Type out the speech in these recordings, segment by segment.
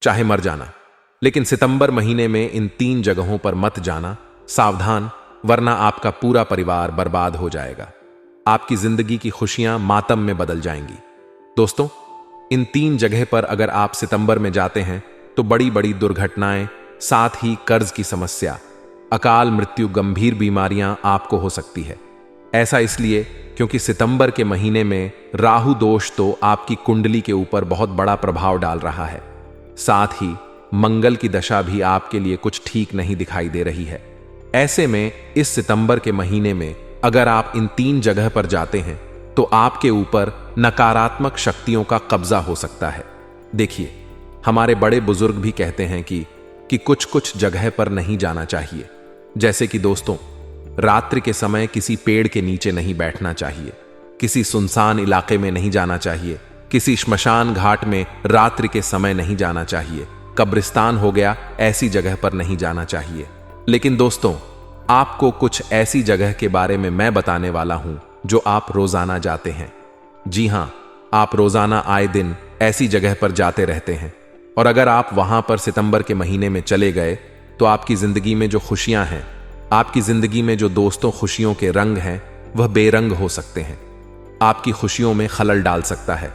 चाहे मर जाना। लेकिन सितंबर महीने में इन 3 जगहों पर मत जाना, सावधान, वरना आपका पूरा परिवार बर्बाद हो जाएगा। आपकी जिंदगी की खुशियां मातम में बदल जाएंगी। दोस्तों, इन 3 जगह पर अगर आप सितंबर में जाते हैं तो बड़ी बड़ी दुर्घटनाएं, साथ ही कर्ज की समस्या, अकाल मृत्यु, गंभीर बीमारियां आपको हो सकती है। ऐसा इसलिए क्योंकि सितंबर के महीने में राहु दोष तो आपकी कुंडली के ऊपर बहुत बड़ा प्रभाव डाल रहा है। साथ ही मंगल की दशा भी आपके लिए कुछ ठीक नहीं दिखाई दे रही है। ऐसे में इस सितंबर के महीने में अगर आप इन 3 जगह पर जाते हैं तो आपके ऊपर नकारात्मक शक्तियों का कब्जा हो सकता है। देखिए, हमारे बड़े बुजुर्ग भी कहते हैं कि कुछ कुछ जगह पर नहीं जाना चाहिए। जैसे कि दोस्तों, रात्रि के समय किसी पेड़ के नीचे नहीं बैठना चाहिए, किसी सुनसान इलाके में नहीं जाना चाहिए, किसी श्मशान घाट में रात्रि के समय नहीं जाना चाहिए, कब्रिस्तान हो गया, ऐसी जगह पर नहीं जाना चाहिए। लेकिन दोस्तों, आपको कुछ ऐसी जगह के बारे में मैं बताने वाला हूं जो आप रोजाना जाते हैं। जी हां, आप रोजाना आए दिन ऐसी जगह पर जाते रहते हैं, और अगर आप वहां पर सितंबर के महीने में चले गए तो आपकी जिंदगी में जो खुशियां हैं, आपकी जिंदगी में जो दोस्तों खुशियों के रंग हैं, वह बेरंग हो सकते हैं, आपकी खुशियों में खलल डाल सकता है।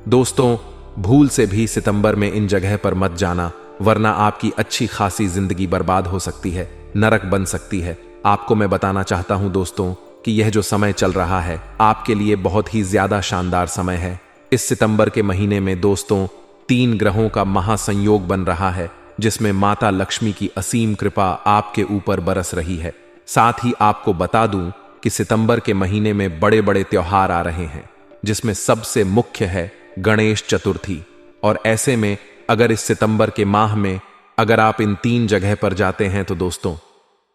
दोस्तों, भूल से भी सितंबर में इन जगह पर मत जाना, वरना आपकी अच्छी खासी जिंदगी बर्बाद हो सकती है, नरक बन सकती है। आपको मैं बताना चाहता हूं दोस्तों कि यह जो समय चल रहा है आपके लिए बहुत ही ज्यादा शानदार समय है। इस सितंबर के महीने में दोस्तों 3 ग्रहों का महासंयोग बन रहा है, जिसमें माता लक्ष्मी की असीम कृपा आपके ऊपर बरस रही है। साथ ही आपको बता दूं कि सितंबर के महीने में बड़े बड़े त्योहार आ रहे हैं, जिसमें सबसे मुख्य है गणेश चतुर्थी। और ऐसे में अगर इस सितंबर के माह में अगर आप इन 3 जगह पर जाते हैं तो दोस्तों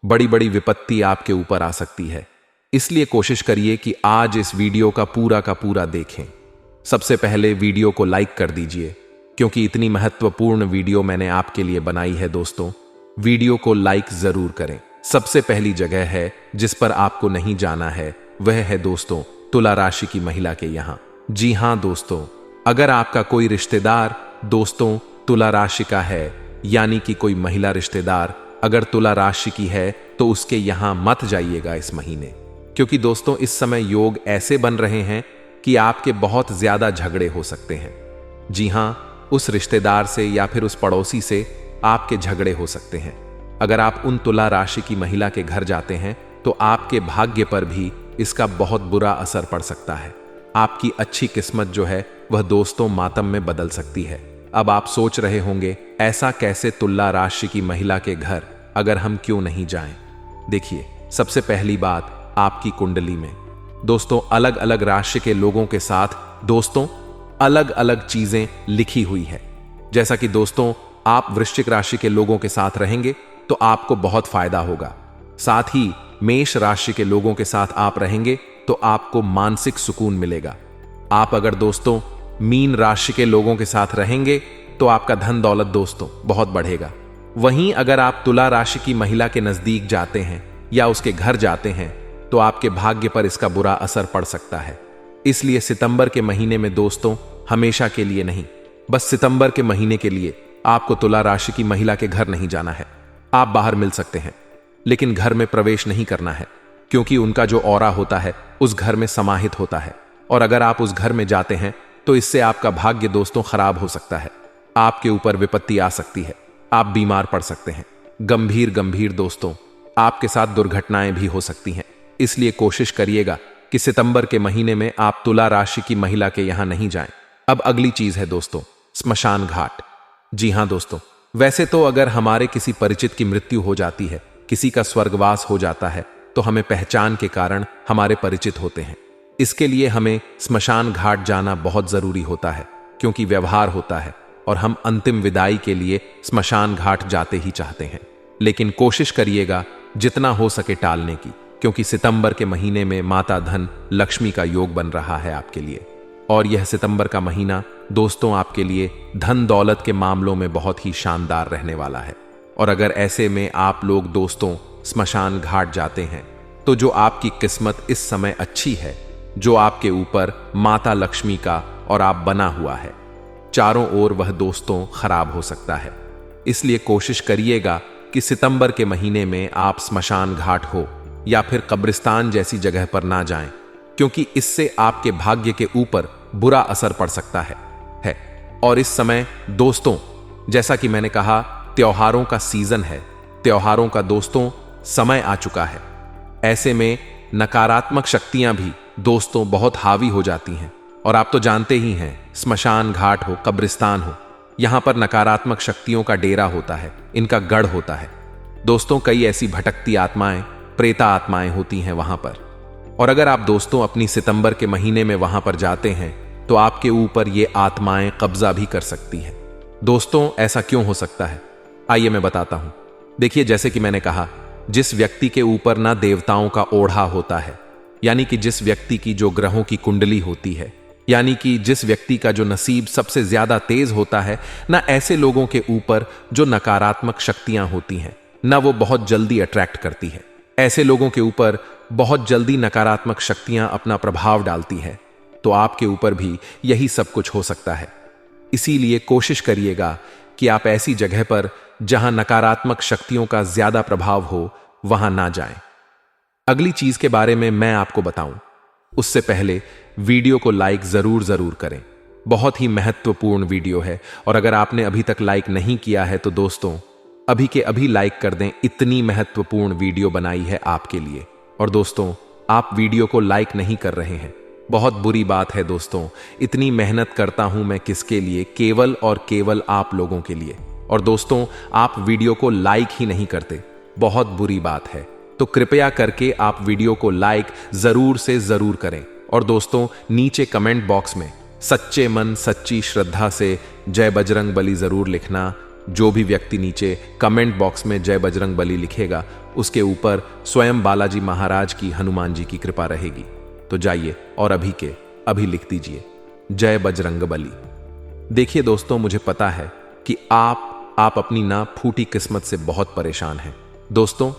बड़ी बड़ी विपत्ति आपके ऊपर आ सकती है। इसलिए कोशिश करिए कि आज इस वीडियो का पूरा देखें। सबसे पहले वीडियो को लाइक कर दीजिए, क्योंकि इतनी महत्वपूर्ण वीडियो मैंने आपके लिए बनाई है। दोस्तों, वीडियो को लाइक जरूर करें। सबसे पहली जगह है जिस पर आपको नहीं जाना है, वह है दोस्तों तुला राशि की महिला के यहां। जी हां दोस्तों, अगर आपका कोई रिश्तेदार दोस्तों तुला राशि का है, यानी कि कोई महिला रिश्तेदार अगर तुला राशि की है, तो उसके यहां मत जाइएगा इस महीने। क्योंकि दोस्तों इस समय योग ऐसे बन रहे हैं कि आपके बहुत ज्यादा झगड़े हो सकते हैं। जी हां, उस रिश्तेदार से या फिर उस पड़ोसी से आपके झगड़े हो सकते हैं। अगर आप उन तुला राशि की महिला के घर जाते हैं तो आपके भाग्य पर भी इसका बहुत बुरा असर पड़ सकता है। आपकी अच्छी किस्मत जो है वह दोस्तों मातम में बदल सकती है। अब आप सोच रहे होंगे, ऐसा कैसे तुला राशि की महिला के घर अगर हम क्यों नहीं जाएं? देखिए, सबसे पहली बात, आपकी कुंडली में दोस्तों अलग अलग राशि के लोगों के साथ दोस्तों अलग अलग चीजें लिखी हुई है। जैसा कि दोस्तों आप वृश्चिक राशि के लोगों के साथ रहेंगे तो आपको बहुत फायदा होगा। साथ ही मेष राशि के लोगों के साथ आप रहेंगे तो आपको मानसिक सुकून मिलेगा। आप अगर दोस्तों मीन राशि के लोगों के साथ रहेंगे तो आपका धन दौलत दोस्तों बहुत बढ़ेगा। वहीं अगर आप तुला राशि की महिला के नजदीक जाते हैं या उसके घर जाते हैं तो आपके भाग्य पर इसका बुरा असर पड़ सकता है। इसलिए सितंबर के महीने में दोस्तों हमेशा के लिए नहीं, बस सितंबर के महीने के लिए आपको तुला राशि की महिला के घर नहीं जाना है। आप बाहर मिल सकते हैं, लेकिन घर में प्रवेश नहीं करना है, क्योंकि उनका जो ऑरा होता है उस घर में समाहित होता है। और अगर आप उस घर में जाते हैं तो इससे आपका भाग्य दोस्तों खराब हो सकता है। आपके ऊपर विपत्ति आ सकती है, आप बीमार पड़ सकते हैं, गंभीर दोस्तों आपके साथ दुर्घटनाएं भी हो सकती हैं। इसलिए कोशिश करिएगा कि सितंबर के महीने में आप तुला राशि की महिला के यहां नहीं जाएं। अब अगली चीज है दोस्तों स्मशान घाट। जी हां दोस्तों, वैसे तो अगर हमारे किसी परिचित की मृत्यु हो जाती है, किसी का स्वर्गवास हो जाता है, तो हमें पहचान के कारण हमारे परिचित होते हैं। इसके लिए हमें स्मशान घाट जाना बहुत जरूरी होता है, क्योंकि व्यवहार होता है और हम अंतिम विदाई के लिए स्मशान घाट जाते ही चाहते हैं। लेकिन कोशिश करिएगा जितना हो सके टालने की, क्योंकि सितंबर के महीने में माता धन लक्ष्मी का योग बन रहा है आपके लिए। और यह सितंबर का महीना दोस्तों आपके लिए धन दौलत के मामलों में बहुत ही शानदार रहने वाला है। और अगर ऐसे में आप लोग दोस्तों स्मशान घाट जाते हैं तो जो आपकी किस्मत इस समय अच्छी है, जो आपके ऊपर माता लक्ष्मी का और आप बना हुआ है, चारों ओर वह दोस्तों खराब हो सकता है। इसलिए कोशिश करिएगा कि सितंबर के महीने में आप स्मशान घाट हो या फिर कब्रिस्तान जैसी जगह पर ना जाएं, क्योंकि इससे आपके भाग्य के ऊपर बुरा असर पड़ सकता है। और इस समय दोस्तों, जैसा कि मैंने कहा, त्योहारों का सीजन है, त्योहारों का दोस्तों समय आ चुका है। ऐसे में नकारात्मक शक्तियां भी दोस्तों बहुत हावी हो जाती हैं। और आप तो जानते ही हैं, स्मशान घाट हो, कब्रिस्तान हो, यहां पर नकारात्मक शक्तियों का डेरा होता है, इनका गढ़ होता है। दोस्तों, कई ऐसी भटकती आत्माएं, प्रेता आत्माएं होती हैं वहां पर। और अगर आप दोस्तों अपनी सितंबर के महीने में वहां पर जाते हैं तो आपके ऊपर ये आत्माएं कब्जा भी कर सकती हैं। दोस्तों, ऐसा क्यों हो सकता है? आइए मैं बताता हूं। देखिए, जैसे कि मैंने कहा, जिस व्यक्ति के ऊपर ना देवताओं का ओढ़ा होता है, यानी कि जिस व्यक्ति की जो ग्रहों की कुंडली होती है, यानी कि जिस व्यक्ति का जो नसीब सबसे ज्यादा तेज होता है, ना ऐसे लोगों के ऊपर जो नकारात्मक शक्तियां होती हैं, ना वो बहुत जल्दी अट्रैक्ट करती है। ऐसे लोगों के ऊपर बहुत जल्दी नकारात्मक शक्तियां अपना प्रभाव डालती है। तो आपके ऊपर भी यही सब कुछ हो सकता है। इसीलिए कोशिश करिएगा कि आप ऐसी जगह पर जहां नकारात्मक शक्तियों का ज्यादा प्रभाव हो वहां ना जाएं। अगली चीज के बारे में मैं आपको बताऊं, उससे पहले वीडियो को लाइक जरूर करें। बहुत ही महत्वपूर्ण वीडियो है, और अगर आपने अभी तक लाइक नहीं किया है तो दोस्तों अभी के अभी लाइक कर दें। इतनी महत्वपूर्ण वीडियो बनाई है आपके लिए। और दोस्तों, आप वीडियो को लाइक नहीं कर रहे हैं, बहुत बुरी बात है दोस्तों। इतनी मेहनत करता हूं मैं किसके लिए? केवल और केवल आप लोगों के लिए। और दोस्तों, आप वीडियो को लाइक ही नहीं करते, बहुत बुरी बात है। तो कृपया करके आप वीडियो को लाइक जरूर से जरूर करें। और दोस्तों, नीचे कमेंट बॉक्स में सच्चे मन सच्ची श्रद्धा से जय बजरंग बली जरूर लिखना। जो भी व्यक्ति नीचे कमेंट बॉक्स में जय बजरंग बली लिखेगा, उसके ऊपर स्वयं बालाजी महाराज की, हनुमान जी की कृपा रहेगी। तो जाइए और अभी के अभी लिख दीजिए जय बजरंग बली। देखिए दोस्तों, मुझे पता है कि आप अपनी ना फूटी किस्मत से बहुत परेशान हैं। दोस्तों,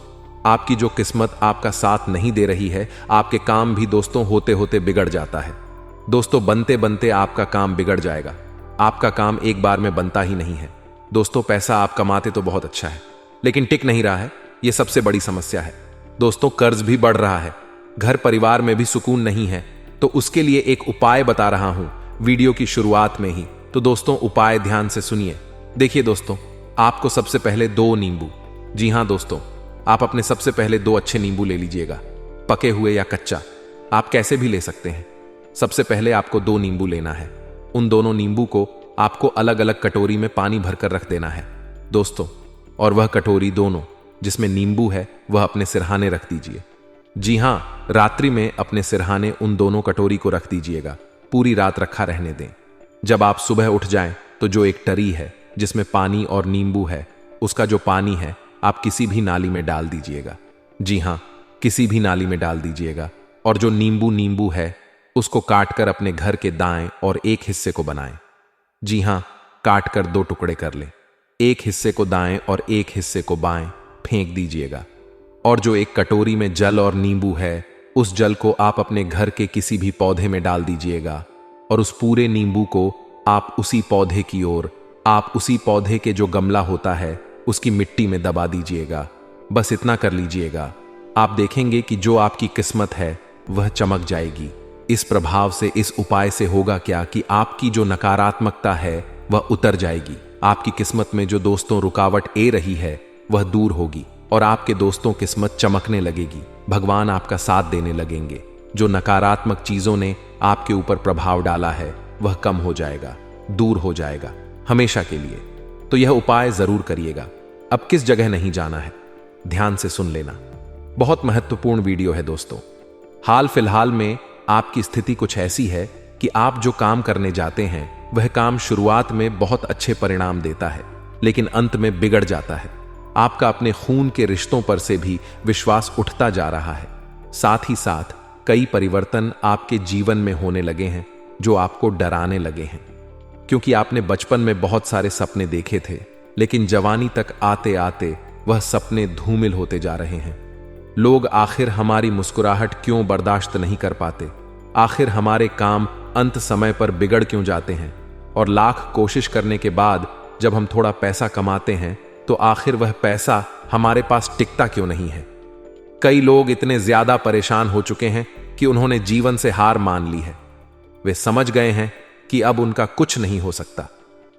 आपकी जो किस्मत आपका साथ नहीं दे रही है, आपके काम भी दोस्तों होते होते बिगड़ जाता है। दोस्तों, बनते बनते आपका काम बिगड़ जाएगा। आपका काम एक बार में बनता ही नहीं है। दोस्तों, पैसा आप कमाते तो बहुत अच्छा है, लेकिन टिक नहीं रहा है, यह सबसे बड़ी समस्या है। दोस्तों, कर्ज भी बढ़ रहा है, घर परिवार में भी सुकून नहीं है। तो उसके लिए एक उपाय बता रहा हूं वीडियो की शुरुआत में ही। तो दोस्तों, उपाय ध्यान से सुनिए। देखिए दोस्तों, आपको सबसे पहले 2 नींबू, जी हां दोस्तों, आप अपने सबसे पहले 2 अच्छे नींबू ले लीजिएगा, पके हुए या कच्चा, आप कैसे भी ले सकते हैं। सबसे पहले आपको 2 नींबू लेना है। उन दोनों नींबू को आपको अलग अलग कटोरी में पानी भरकर रख देना है दोस्तों। और वह कटोरी दोनों जिसमें नींबू है, वह अपने सिरहाने रख दीजिए। जी हां, रात्रि में अपने सिरहाने उन दोनों कटोरी को रख दीजिएगा। पूरी रात रखा रहने दें। जब आप सुबह उठ जाएं तो जो एक टरी है जिसमें पानी और नींबू है, उसका जो पानी है आप किसी भी नाली में डाल दीजिएगा। जी हां, किसी भी नाली में डाल दीजिएगा। और जो नींबू है उसको काटकर अपने घर के दाएं और एक हिस्से को बनाएं। जी हां, काटकर 2 टुकड़े कर लें। एक हिस्से को दाएं और एक हिस्से को बाएं फेंक दीजिएगा। और जो एक कटोरी में जल और नींबू है, उस जल को आप अपने घर के किसी भी पौधे में डाल दीजिएगा। और उस पूरे नींबू को आप उसी पौधे की ओर, आप उसी पौधे के जो गमला होता है उसकी मिट्टी में दबा दीजिएगा। बस इतना कर लीजिएगा। आप देखेंगे कि जो आपकी किस्मत है वह चमक जाएगी। इस प्रभाव से, इस उपाय से होगा क्या कि आपकी जो नकारात्मकता है वह उतर जाएगी। आपकी किस्मत में जो दोस्तों रुकावट ए रही है वह दूर होगी और आपके दोस्तों किस्मत चमकने लगेगी। भगवान आपका साथ देने लगेंगे। जो नकारात्मक चीजों ने आपके ऊपर प्रभाव डाला है वह कम हो जाएगा, दूर हो जाएगा हमेशा के लिए। तो यह उपाय जरूर करिएगा। अब किस जगह नहीं जाना है, ध्यान से सुन लेना। बहुत महत्वपूर्ण वीडियो है दोस्तों। हाल फिलहाल में आपकी स्थिति कुछ ऐसी है कि आप जो काम करने जाते हैं वह काम शुरुआत में बहुत अच्छे परिणाम देता है, लेकिन अंत में बिगड़ जाता है। आपका अपने खून के रिश्तों पर से भी विश्वास उठता जा रहा है। साथ ही साथ कई परिवर्तन आपके जीवन में होने लगे हैं जो आपको डराने लगे हैं, क्योंकि आपने बचपन में बहुत सारे सपने देखे थे, लेकिन जवानी तक आते आते वह सपने धूमिल होते जा रहे हैं। लोग आखिर हमारी मुस्कुराहट क्यों बर्दाश्त नहीं कर पाते? आखिर हमारे काम अंत समय पर बिगड़ क्यों जाते हैं? और लाख कोशिश करने के बाद जब हम थोड़ा पैसा कमाते हैं तो आखिर वह पैसा हमारे पास टिकता क्यों नहीं है। कई लोग इतने ज्यादा परेशान हो चुके हैं कि उन्होंने जीवन से हार मान ली है। वे समझ गए हैं कि अब उनका कुछ नहीं हो सकता।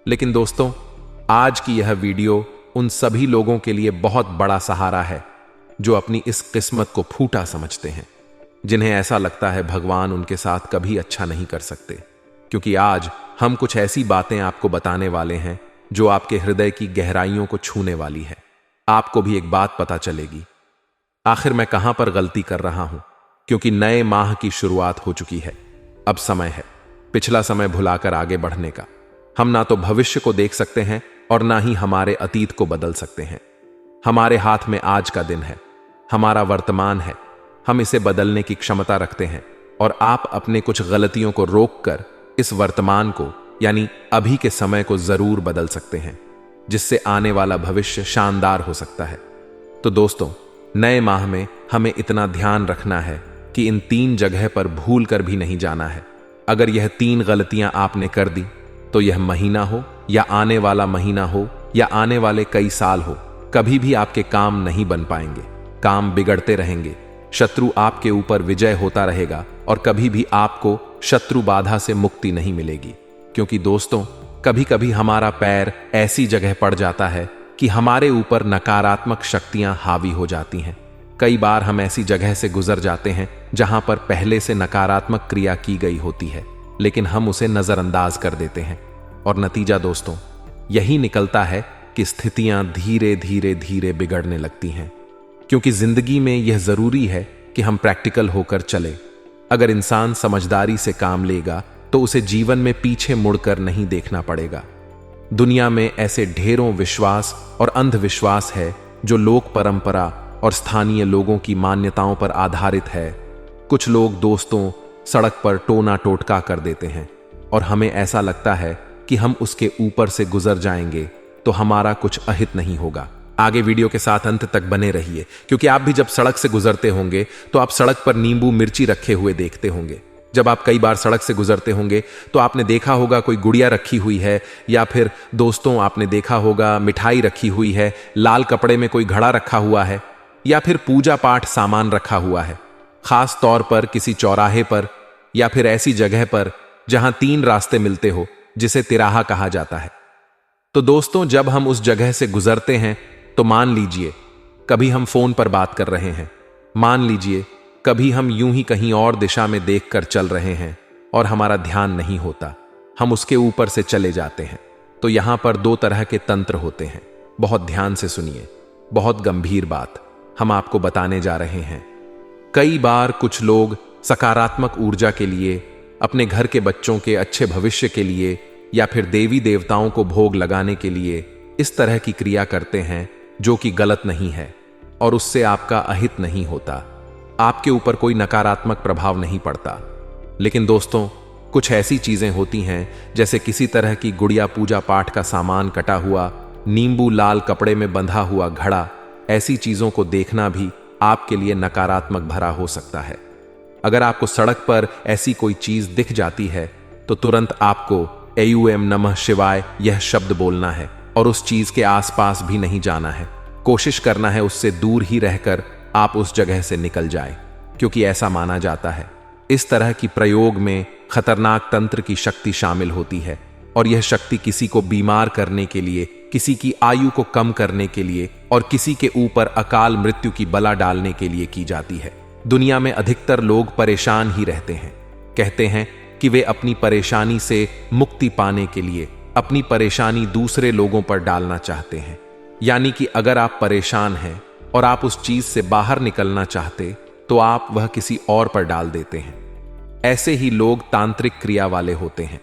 लेकिन दोस्तों, आज की यह वीडियो उन सभी लोगों के लिए बहुत बड़ा सहारा है जो अपनी इस किस्मत को फूटा समझते हैं, जिन्हें ऐसा लगता है भगवान उनके साथ कभी अच्छा नहीं कर सकते। क्योंकि आज हम कुछ ऐसी बातें आपको बताने वाले हैं जो आपके हृदय की गहराइयों को छूने वाली है। आपको भी एक बात पता चलेगी, आखिर मैं कहां पर गलती कर रहा हूं। क्योंकि नए माह की शुरुआत हो चुकी है। अब समय है पिछला समय भुलाकर आगे बढ़ने का। हम ना तो भविष्य को देख सकते हैं और ना ही हमारे अतीत को बदल सकते हैं। हमारे हाथ में आज का दिन है, हमारा वर्तमान है। हम इसे बदलने की क्षमता रखते हैं और आप अपने कुछ गलतियों को रोककर इस वर्तमान को यानी अभी के समय को जरूर बदल सकते हैं, जिससे आने वाला भविष्य शानदार हो सकता है। तो दोस्तों, नए माह में हमें इतना ध्यान रखना है कि इन 3 जगह पर भूल कर भी नहीं जाना है। अगर यह 3 गलतियां आपने कर दी तो यह महीना हो या आने वाला महीना हो या आने वाले कई साल हो, कभी भी आपके काम नहीं बन पाएंगे। काम बिगड़ते रहेंगे, शत्रु आपके ऊपर विजय होता रहेगा और कभी भी आपको शत्रु बाधा से मुक्ति नहीं मिलेगी। क्योंकि दोस्तों, कभी कभी हमारा पैर ऐसी जगह पड़ जाता है कि हमारे ऊपर नकारात्मक शक्तियां हावी हो जाती हैं। कई बार हम ऐसी जगह से गुजर जाते हैं जहां पर पहले से नकारात्मक क्रिया की गई होती है, लेकिन हम उसे नजरअंदाज कर देते हैं और नतीजा दोस्तों यही निकलता है कि स्थितियां धीरे धीरे धीरे बिगड़ने लगती हैं। क्योंकि जिंदगी में यह जरूरी है कि हम प्रैक्टिकल होकर चले। अगर इंसान समझदारी से काम लेगा तो उसे जीवन में पीछे मुड़कर नहीं देखना पड़ेगा। दुनिया में ऐसे ढेरों विश्वास और अंधविश्वास है जो लोक परंपरा और स्थानीय लोगों की मान्यताओं पर आधारित है। कुछ लोग दोस्तों सड़क पर टोना टोटका कर देते हैं और हमें ऐसा लगता है कि हम उसके ऊपर से गुजर जाएंगे तो हमारा कुछ अहित नहीं होगा। आगे वीडियो के साथ अंत तक बने रहिए, क्योंकि आप भी जब सड़क से गुजरते होंगे तो आप सड़क पर नींबू मिर्ची रखे हुए देखते होंगे। जब आप कई बार सड़क से गुजरते होंगे तो आपने देखा होगा कोई गुड़िया रखी हुई है, या फिर दोस्तों आपने देखा होगा मिठाई रखी हुई है, लाल कपड़े में कोई घड़ा रखा हुआ है, या फिर पूजा पाठ सामान रखा हुआ है। खास तौर पर किसी चौराहे पर या फिर ऐसी जगह पर जहां 3 रास्ते मिलते हो, जिसे तिराहा कहा जाता है। तो दोस्तों, जब हम उस जगह से गुजरते हैं तो मान लीजिए कभी हम फोन पर बात कर रहे हैं, मान लीजिए कभी हम यूं ही कहीं और दिशा में देखकर चल रहे हैं और हमारा ध्यान नहीं होता, हम उसके ऊपर से चले जाते हैं। तो यहां पर 2 तरह के तंत्र होते हैं। बहुत ध्यान से सुनिए, बहुत गंभीर बात हम आपको बताने जा रहे हैं। कई बार कुछ लोग सकारात्मक ऊर्जा के लिए, अपने घर के बच्चों के अच्छे भविष्य के लिए या फिर देवी देवताओं को भोग लगाने के लिए इस तरह की क्रिया करते हैं जो कि गलत नहीं है और उससे आपका अहित नहीं होता, आपके ऊपर कोई नकारात्मक प्रभाव नहीं पड़ता। लेकिन दोस्तों, कुछ ऐसी चीजें होती हैं जैसे किसी तरह की गुड़िया पूजा पाठ का सामान कटा हुआ, नींबू लाल कपड़े में बंधा हुआ घड़ा, ऐसी चीजों को देखना भी आपके लिए नकारात्मक भरा हो सकता है। अगर आपको सड़क पर ऐसी कोई चीज दिख जाती है तो तुरंत आपको एयूएम नमः शिवाय यह शब्द बोलना है और उस चीज के आसपास भी नहीं जाना है। कोशिश करना है उससे दूर ही रहकर आप उस जगह से निकल जाएं, क्योंकि ऐसा माना जाता है इस तरह की प्रयोग में खतरनाक तंत्र की शक्ति शामिल होती है और यह शक्ति किसी को बीमार करने के लिए, किसी की आयु को कम करने के लिए और किसी के ऊपर अकाल मृत्यु की बला डालने के लिए की जाती है। दुनिया में अधिकतर लोग परेशान ही रहते हैं। कहते हैं कि वे अपनी परेशानी से मुक्ति पाने के लिए अपनी परेशानी दूसरे लोगों पर डालना चाहते हैं। यानी कि अगर आप परेशान हैं और आप उस चीज से बाहर निकलना चाहते तो आप वह किसी और पर डाल देते हैं। ऐसे ही लोग तांत्रिक क्रिया वाले होते हैं।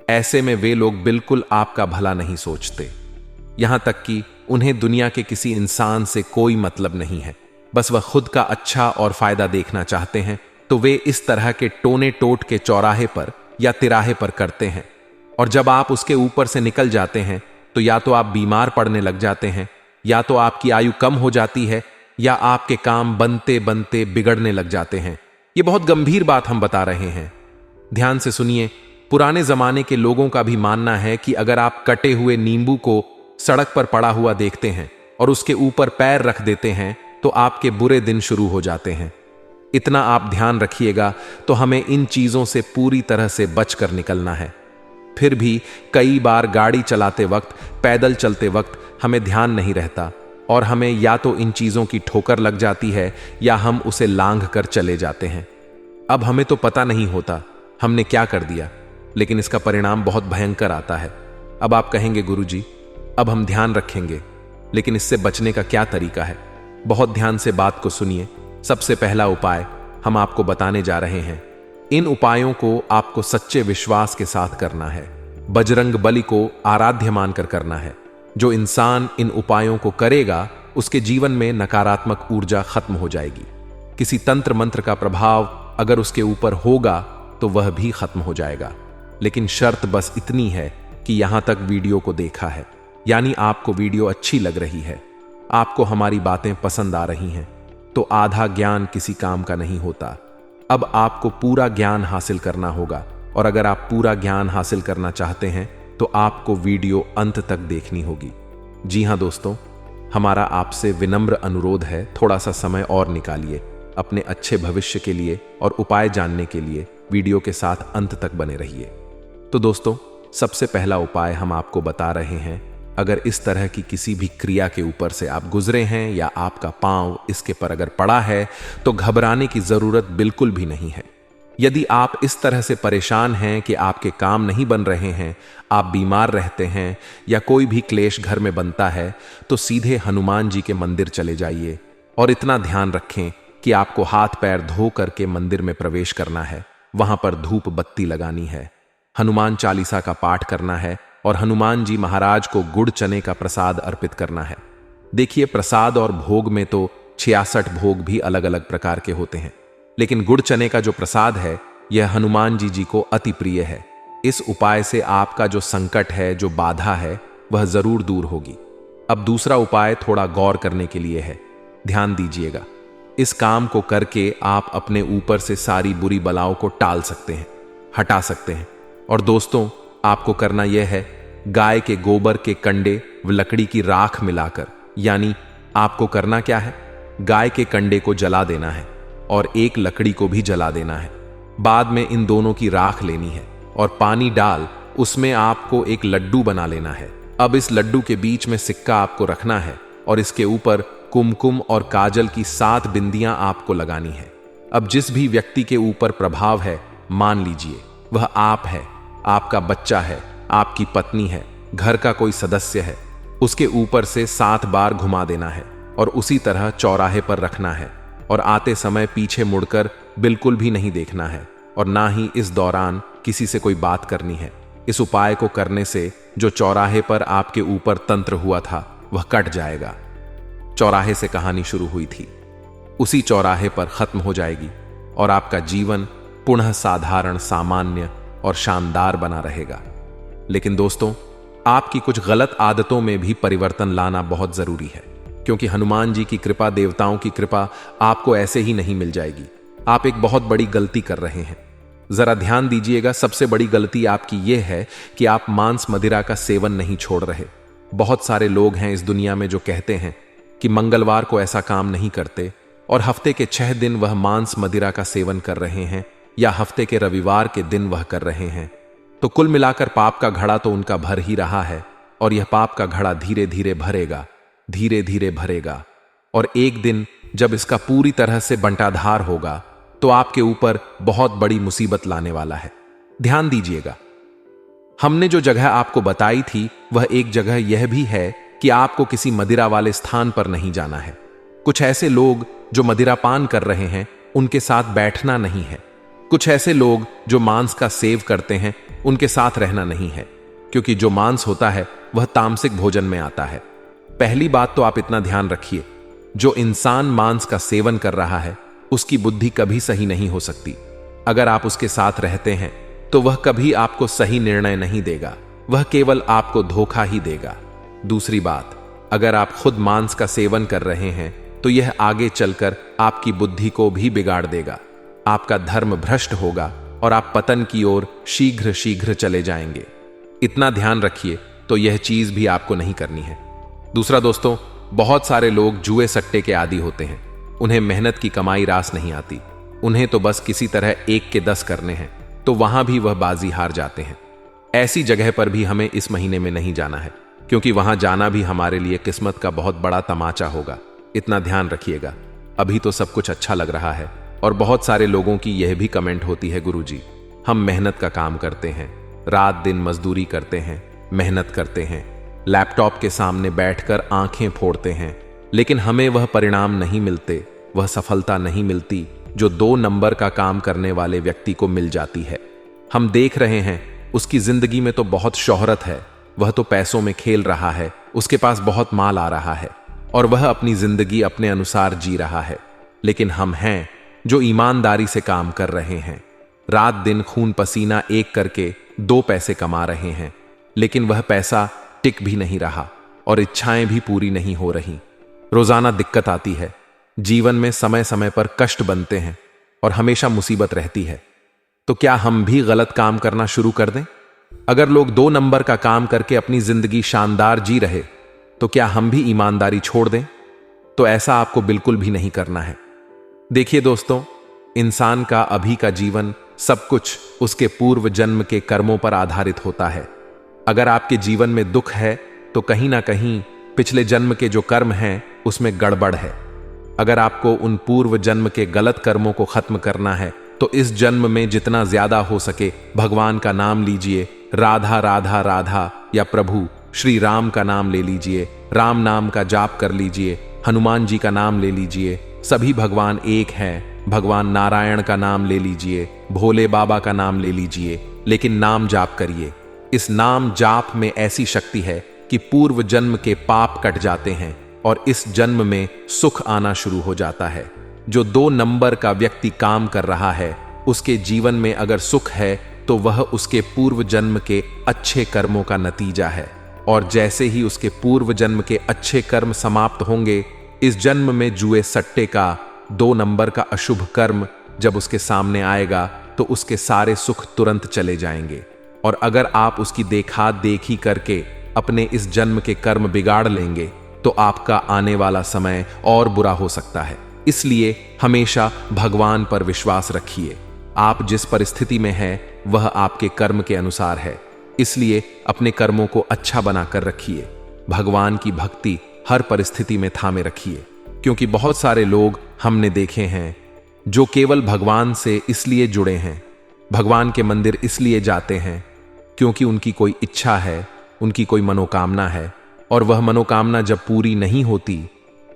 ऐसे में वे लोग बिल्कुल आपका भला नहीं सोचते, यहां तक कि उन्हें दुनिया के किसी इंसान से कोई मतलब नहीं है, बस वह खुद का अच्छा और फायदा देखना चाहते हैं। तो वे इस तरह के टोने टोट के चौराहे पर या तिराहे पर करते हैं और जब आप उसके ऊपर से निकल जाते हैं तो या तो आप बीमार पड़ने लग जाते हैं, या तो आपकी आयु कम हो जाती है, या आपके काम बनते बनते बिगड़ने लग जाते हैं। ये बहुत गंभीर बात हम बता रहे हैं, ध्यान से सुनिए। पुराने जमाने के लोगों का भी मानना है कि अगर आप कटे हुए नींबू को सड़क पर पड़ा हुआ देखते हैं और उसके ऊपर पैर रख देते हैं तो आपके बुरे दिन शुरू हो जाते हैं। इतना आप ध्यान रखिएगा। तो हमें इन चीजों से पूरी तरह से बचकर निकलना है। फिर भी कई बार गाड़ी चलाते वक्त, पैदल चलते वक्त हमें ध्यान नहीं रहता और हमें या तो इन चीजों की ठोकर लग जाती है या हम उसे लांघ कर चले जाते हैं। अब हमें तो पता नहीं होता हमने क्या कर दिया, लेकिन इसका परिणाम बहुत भयंकर आता है। अब आप कहेंगे गुरुजी, अब हम ध्यान रखेंगे, लेकिन इससे बचने का क्या तरीका है? बहुत ध्यान से बात को सुनिए। सबसे पहला उपाय हम आपको बताने जा रहे हैं। इन उपायों को आपको सच्चे विश्वास के साथ करना है। बजरंग बली को आराध्य मानकर करना है। जो इंसान इन उपायों को करेगा उसके जीवन में नकारात्मक ऊर्जा खत्म हो जाएगी। किसी तंत्र मंत्र का प्रभाव अगर उसके ऊपर होगा तो वह भी खत्म हो जाएगा। लेकिन शर्त बस इतनी है कि यहां तक वीडियो को देखा है, यानी आपको वीडियो अच्छी लग रही है, आपको हमारी बातें पसंद आ रही हैं, तो आधा ज्ञान किसी काम का नहीं होता। अब आपको पूरा ज्ञान हासिल करना होगा, और अगर आप पूरा ज्ञान हासिल करना चाहते हैं तो आपको वीडियो अंत तक देखनी होगी। जी हां दोस्तों, हमारा आपसे विनम्र अनुरोध है, थोड़ा सा समय और निकालिए अपने अच्छे भविष्य के लिए और उपाय जानने के लिए वीडियो के साथ अंत तक बने रहिए। तो दोस्तों, सबसे पहला उपाय हम आपको बता रहे हैं। अगर इस तरह की किसी भी क्रिया के ऊपर से आप गुजरे हैं या आपका पांव इसके पर अगर पड़ा है तो घबराने की जरूरत बिल्कुल भी नहीं है। यदि आप इस तरह से परेशान हैं कि आपके काम नहीं बन रहे हैं, आप बीमार रहते हैं या कोई भी क्लेश घर में बनता है, तो सीधे हनुमान जी के मंदिर चले जाइए और इतना ध्यान रखें कि आपको हाथ पैर धो करके मंदिर में प्रवेश करना है। वहां पर धूप बत्ती लगानी है, हनुमान चालीसा का पाठ करना है और हनुमान जी महाराज को गुड़ चने का प्रसाद अर्पित करना है। देखिए, प्रसाद और भोग में तो 66 भोग भी अलग अलग प्रकार के होते हैं, लेकिन गुड़ चने का जो प्रसाद है यह हनुमान जी को अति प्रिय है। इस उपाय से आपका जो संकट है, जो बाधा है, वह जरूर दूर होगी। अब दूसरा उपाय थोड़ा गौर करने के लिए है, ध्यान दीजिएगा। इस काम को करके आप अपने ऊपर से सारी बुरी बलाओं को टाल सकते हैं, हटा सकते हैं। और दोस्तों, आपको करना यह है, गाय के गोबर के कंडे व लकड़ी की राख मिलाकर, यानी आपको करना क्या है, गाय के कंडे को जला देना है और एक लकड़ी को भी जला देना है। बाद में इन दोनों की राख लेनी है और पानी डाल उसमें आपको एक लड्डू बना लेना है। अब इस लड्डू के बीच में सिक्का आपको रखना है और इसके ऊपर कुमकुम और काजल की 7 बिंदियां आपको लगानी है। अब जिस भी व्यक्ति के ऊपर प्रभाव है, मान लीजिए वह आप है, आपका बच्चा है, आपकी पत्नी है, घर का कोई सदस्य है, उसके ऊपर से 7 बार घुमा देना है और उसी तरह चौराहे पर रखना है और आते समय पीछे मुड़कर बिल्कुल भी नहीं देखना है और ना ही इस दौरान किसी से कोई बात करनी है। इस उपाय को करने से जो चौराहे पर आपके ऊपर तंत्र हुआ था वह कट जाएगा। चौराहे से कहानी शुरू हुई थी, उसी चौराहे पर खत्म हो जाएगी और आपका जीवन पुनः साधारण, सामान्य और शानदार बना रहेगा। लेकिन दोस्तों, आपकी कुछ गलत आदतों में भी परिवर्तन लाना बहुत जरूरी है, क्योंकि हनुमान जी की कृपा, देवताओं की कृपा आपको ऐसे ही नहीं मिल जाएगी। आप एक बहुत बड़ी गलती कर रहे हैं, जरा ध्यान दीजिएगा। सबसे बड़ी गलती आपकी यह है कि आप मांस मदिरा का सेवन नहीं छोड़ रहे। बहुत सारे लोग हैं इस दुनिया में जो कहते हैं कि मंगलवार को ऐसा काम नहीं करते और हफ्ते के 6 दिन वह मांस मदिरा का सेवन कर रहे हैं या हफ्ते के रविवार के दिन वह कर रहे हैं। तो कुल मिलाकर पाप का घड़ा तो उनका भर ही रहा है और यह पाप का घड़ा धीरे धीरे भरेगा, धीरे धीरे भरेगा और एक दिन जब इसका पूरी तरह से बंटाधार होगा तो आपके ऊपर बहुत बड़ी मुसीबत लाने वाला है। ध्यान दीजिएगा, हमने जो जगह आपको बताई थी वह एक जगह यह भी है कि आपको किसी मदिरा वाले स्थान पर नहीं जाना है। कुछ ऐसे लोग जो मदिरा पान कर रहे हैं उनके साथ बैठना नहीं है। कुछ ऐसे लोग जो मांस का सेव करते हैं उनके साथ रहना नहीं है, क्योंकि जो मांस होता है वह तामसिक भोजन में आता है। पहली बात तो आप इतना ध्यान रखिए, जो इंसान मांस का सेवन कर रहा है उसकी बुद्धि कभी सही नहीं हो सकती। अगर आप उसके साथ रहते हैं तो वह कभी आपको सही निर्णय नहीं देगा, वह केवल आपको धोखा ही देगा। दूसरी बात, अगर आप खुद मांस का सेवन कर रहे हैं तो यह आगे चलकर आपकी बुद्धि को भी बिगाड़ देगा, आपका धर्म भ्रष्ट होगा और आप पतन की ओर शीघ्र शीघ्र चले जाएंगे। इतना ध्यान रखिए, तो यह चीज भी आपको नहीं करनी है। दूसरा दोस्तों, बहुत सारे लोग जुए सट्टे के आदी होते हैं। उन्हें मेहनत की कमाई रास नहीं आती। उन्हें तो बस किसी तरह 1 के 10 करने हैं, तो वहां भी वह बाजी हार जाते हैं। ऐसी जगह पर भी हमें इस महीने में नहीं जाना है, क्योंकि वहां जाना भी हमारे लिए किस्मत का बहुत बड़ा तमाचा होगा। इतना ध्यान रखिएगा। अभी तो सब कुछ अच्छा लग रहा है, और बहुत सारे लोगों की यह भी कमेंट होती है, गुरुजी हम मेहनत का काम करते हैं, रात दिन मजदूरी करते हैं, मेहनत करते हैं, लैपटॉप के सामने बैठकर आंखें फोड़ते हैं, लेकिन हमें वह परिणाम नहीं मिलते, वह सफलता नहीं मिलती जो 2 नंबर का काम करने वाले व्यक्ति को मिल जाती है। हम देख रहे हैं उसकी जिंदगी में तो बहुत शोहरत है, वह तो पैसों में खेल रहा है, उसके पास बहुत माल आ रहा है और वह अपनी जिंदगी अपने अनुसार जी रहा है। लेकिन हम हैं जो ईमानदारी से काम कर रहे हैं, रात दिन खून पसीना एक करके 2 पैसे कमा रहे हैं, लेकिन वह पैसा टिक भी नहीं रहा और इच्छाएं भी पूरी नहीं हो रही। रोजाना दिक्कत आती है, जीवन में समय समय पर कष्ट बनते हैं और हमेशा मुसीबत रहती है। तो क्या हम भी गलत काम करना शुरू कर दें? अगर लोग 2 नंबर का काम करके अपनी जिंदगी शानदार जी रहे, तो क्या हम भी ईमानदारी छोड़ दें? तो ऐसा आपको बिल्कुल भी नहीं करना है। देखिए दोस्तों, इंसान का अभी का जीवन सब कुछ उसके पूर्व जन्म के कर्मों पर आधारित होता है। अगर आपके जीवन में दुख है, तो कहीं ना कहीं पिछले जन्म के जो कर्म हैं उसमें गड़बड़ है। अगर आपको उन पूर्व जन्म के गलत कर्मों को खत्म करना है, तो इस जन्म में जितना ज्यादा हो सके भगवान का नाम लीजिए। राधा राधा राधा या प्रभु श्री राम का नाम ले लीजिए, राम नाम का जाप कर लीजिए, हनुमान जी का नाम ले लीजिए, सभी भगवान एक हैं। भगवान नारायण का नाम ले लीजिए, भोले बाबा का नाम ले लीजिए, लेकिन नाम जाप करिए। इस नाम जाप में ऐसी शक्ति है कि पूर्व जन्म के पाप कट जाते हैं और इस जन्म में सुख आना शुरू हो जाता है। जो 2 नंबर का व्यक्ति काम कर रहा है, उसके जीवन में अगर सुख है तो वह उसके पूर्व जन्म के अच्छे कर्मों का नतीजा है, और जैसे ही उसके पूर्व जन्म के अच्छे कर्म समाप्त होंगे, इस जन्म में जुए सट्टे का 2 नंबर का अशुभ कर्म जब उसके सामने आएगा, तो उसके सारे सुख तुरंत चले जाएंगे। और अगर आप उसकी देखा देखी करके अपने इस जन्म के कर्म बिगाड़ लेंगे, तो आपका आने वाला समय और बुरा हो सकता है। इसलिए हमेशा भगवान पर विश्वास रखिए। आप जिस परिस्थिति में हैं, वह आपके कर्म के अनुसार है, इसलिए अपने कर्मों को अच्छा बनाकर रखिए। भगवान की भक्ति हर परिस्थिति में थामे रखिए, क्योंकि बहुत सारे लोग हमने देखे हैं जो केवल भगवान से इसलिए जुड़े हैं, भगवान के मंदिर इसलिए जाते हैं क्योंकि उनकी कोई इच्छा है, उनकी कोई मनोकामना है, और वह मनोकामना जब पूरी नहीं होती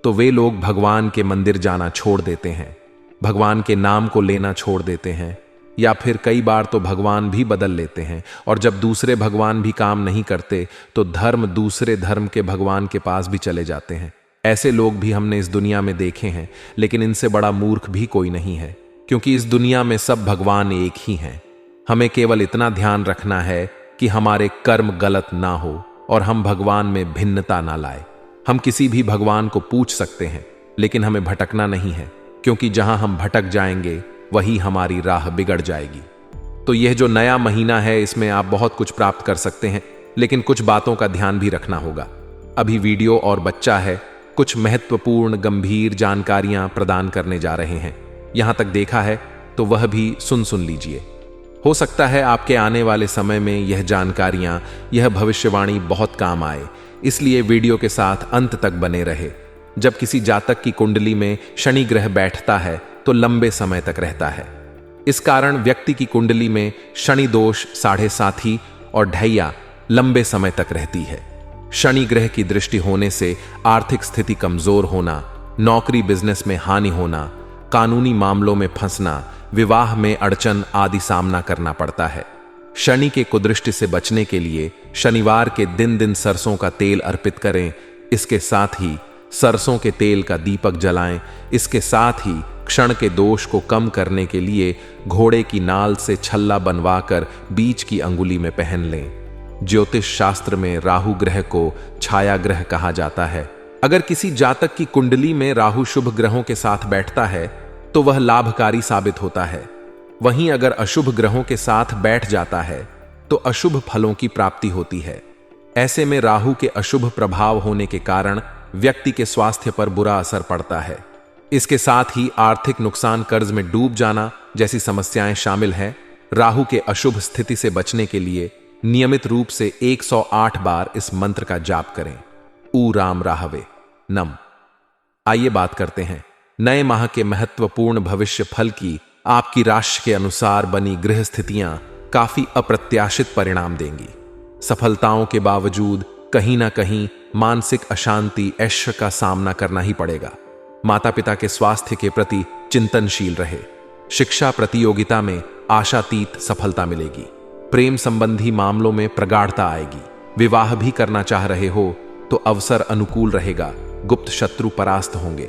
तो वे लोग भगवान के मंदिर जाना छोड़ देते हैं, भगवान के नाम को लेना छोड़ देते हैं, या फिर कई बार तो भगवान भी बदल लेते हैं। और जब दूसरे भगवान भी काम नहीं करते, तो दूसरे धर्म के भगवान के पास भी चले जाते हैं। ऐसे लोग भी हमने इस दुनिया में देखे हैं, लेकिन इनसे बड़ा मूर्ख भी कोई नहीं है, क्योंकि इस दुनिया में सब भगवान एक ही हैं। हमें केवल इतना ध्यान रखना है कि हमारे कर्म गलत ना हो और हम भगवान में भिन्नता ना लाए। हम किसी भी भगवान को पूछ सकते हैं, लेकिन हमें भटकना नहीं है, क्योंकि जहां हम भटक जाएंगे वही हमारी राह बिगड़ जाएगी। तो यह जो नया महीना है, इसमें आप बहुत कुछ प्राप्त कर सकते हैं, लेकिन कुछ बातों का ध्यान भी रखना होगा। अभी वीडियो और बच्चा है, कुछ महत्वपूर्ण गंभीर जानकारियां प्रदान करने जा रहे हैं। यहां तक देखा है तो वह भी सुन लीजिए। हो सकता है आपके आने वाले समय में यह जानकारियां, यह भविष्यवाणी बहुत काम आए, इसलिए वीडियो के साथ अंत तक बने रहे। जब किसी जातक की कुंडली में शनि ग्रह बैठता है तो लंबे समय तक रहता है। इस कारण व्यक्ति की कुंडली में शनि दोष 7.5 और ढैया लंबे समय तक रहती है। शनि ग्रह की दृष्टि होने से आर्थिक स्थिति कमजोर होना, नौकरी बिजनेस में हानि होना, कानूनी मामलों में फंसना, विवाह में अड़चन आदि सामना करना पड़ता है। शनि के कुदृष्टि से बचने के लिए शनिवार के दिन सरसों का तेल अर्पित करें। इसके साथ ही सरसों के तेल का दीपक जलाएं। इसके साथ ही क्षण के दोष को कम करने के लिए घोड़े की नाल से छल्ला बनवाकर बीच की अंगुली में पहन लें। ज्योतिष शास्त्र में राहु ग्रह को छाया ग्रह कहा जाता है। अगर किसी जातक की कुंडली में राहु शुभ ग्रहों के साथ बैठता है तो वह लाभकारी साबित होता है। वहीं अगर अशुभ ग्रहों के साथ बैठ जाता है तो अशुभ फलों की प्राप्ति होती है। ऐसे में राहु के अशुभ प्रभाव होने के कारण व्यक्ति के स्वास्थ्य पर बुरा असर पड़ता है। इसके साथ ही आर्थिक नुकसान, कर्ज में डूब जाना जैसी समस्याएं शामिल हैं। राहु के अशुभ स्थिति से बचने के लिए नियमित रूप से 108 बार इस मंत्र का जाप करें। ऊ राम राहवे नम। आइए बात करते हैं नए माह के महत्वपूर्ण भविष्य फल की। आपकी राशि के अनुसार बनी गृह स्थितियां काफी अप्रत्याशित परिणाम देंगी। सफलताओं के बावजूद कहीं ना कहीं मानसिक अशांति, ऐश्वर्य का सामना करना ही पड़ेगा। माता पिता के स्वास्थ्य के प्रति चिंतनशील रहे। शिक्षा प्रतियोगिता में आशातीत सफलता मिलेगी। प्रेम संबंधी मामलों में प्रगाढ़ता आएगी। विवाह भी करना चाह रहे हो तो अवसर अनुकूल रहेगा। गुप्त शत्रु परास्त होंगे।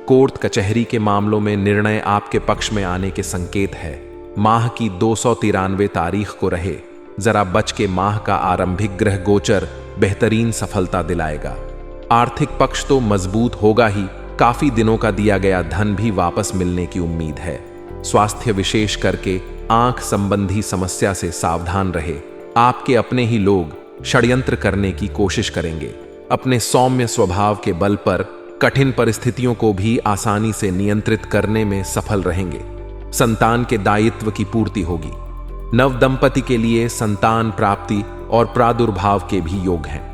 कोर्ट कचहरी के मामलों में निर्णय आपके पक्ष में आने के संकेत है। माह की 293 तारीख को रहे जरा बच के। माह का आरंभिक ग्रह गोचर बेहतरीन सफलता दिलाएगा। आर्थिक पक्ष तो मजबूत होगा ही, काफी दिनों का दिया गया धन भी वापस मिलने की उम्मीद है। स्वास्थ्य विशेष करके आंख संबंधी समस्या से सावधान रहे। आपके अपने ही लोग षड्यंत्र करने की कोशिश करेंगे। अपने सौम्य स्वभाव के बल पर कठिन परिस्थितियों को भी आसानी से नियंत्रित करने में सफल रहेंगे। संतान के दायित्व की पूर्ति होगी। नव दंपति के लिए संतान प्राप्ति और प्रादुर्भाव के भी योग हैं।